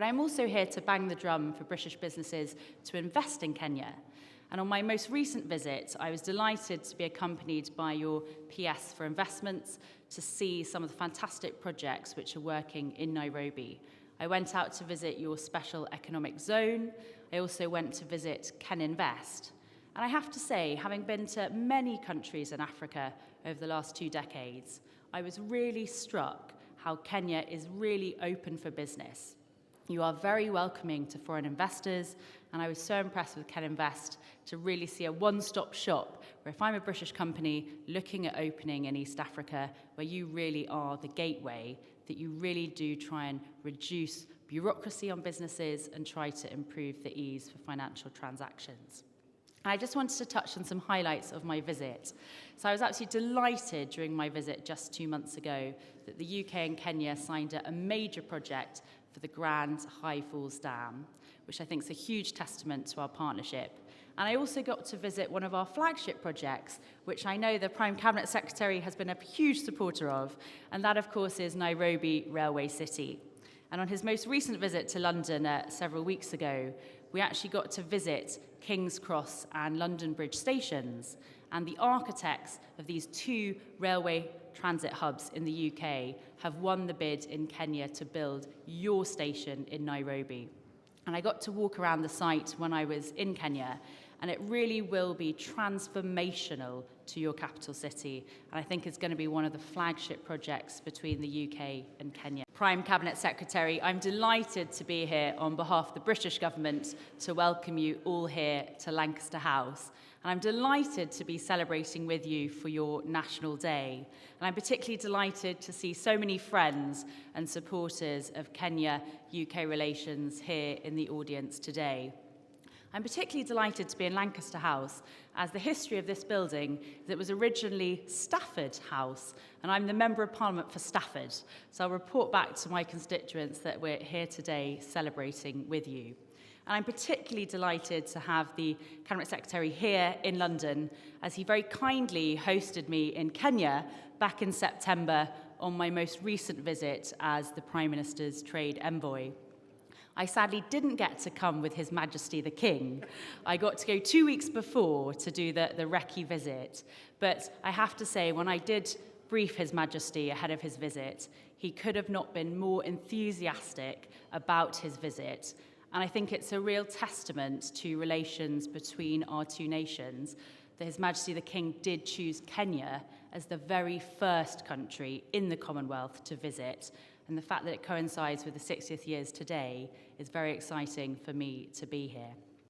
But I'm also here to bang the drum for British businesses to invest in Kenya. And on my most recent visit, I was delighted to be accompanied by your PS for Investments to see some of the fantastic projects which are working in Nairobi. I went out to visit your special economic zone. I also went to visit Ken Invest. And I have to say, having been to many countries in Africa over the last 2 decades, I was really struck how Kenya is really open for business. You are very welcoming to foreign investors, and I was so impressed with Ken Invest to really see a one-stop shop where if I'm a British company looking at opening in East Africa, where you really are the gateway, that you really do try and reduce bureaucracy on businesses and try to improve the ease for financial transactions. I just wanted to touch on some highlights of my visit. So I was absolutely delighted during my visit just 2 months ago that the UK and Kenya signed a major project for the Grand High Falls Dam, which I think is a huge testament to our partnership. And I also got to visit one of our flagship projects, which I know the Prime Cabinet Secretary has been a huge supporter of, and that, of course, is Nairobi Railway City. And on his most recent visit to London several weeks ago, we actually got to visit King's Cross and London Bridge stations, and the architects of these 2 railway transit hubs in the UK have won the bid in Kenya to build your station in Nairobi. And I got to walk around the site when I was in Kenya, and it really will be transformational to your capital city, and I think it's going to be one of the flagship projects between the UK and Kenya. Prime Cabinet Secretary, I'm delighted to be here on behalf of the British government to welcome you all here to Lancaster House. And I'm delighted to be celebrating with you for your National Day. And I'm particularly delighted to see so many friends and supporters of Kenya-UK relations here in the audience today. I'm particularly delighted to be in Lancaster House, as the history of this building is it was originally Stafford House, and I'm the Member of Parliament for Stafford. So I'll report back to my constituents that we're here today celebrating with you. And I'm particularly delighted to have the Cabinet Secretary here in London, as he very kindly hosted me in Kenya back in September on my most recent visit as the Prime Minister's trade envoy. I sadly didn't get to come with His Majesty the King. I got to go 2 weeks before to do the recce visit. But I have to say, when I did brief His Majesty ahead of his visit, he could have not been more enthusiastic about his visit. And I think it's a real testament to relations between our 2 nations that His Majesty the King did choose Kenya as the very first country in the Commonwealth to visit. And the fact that it coincides with the 60th years today is very exciting for me to be here.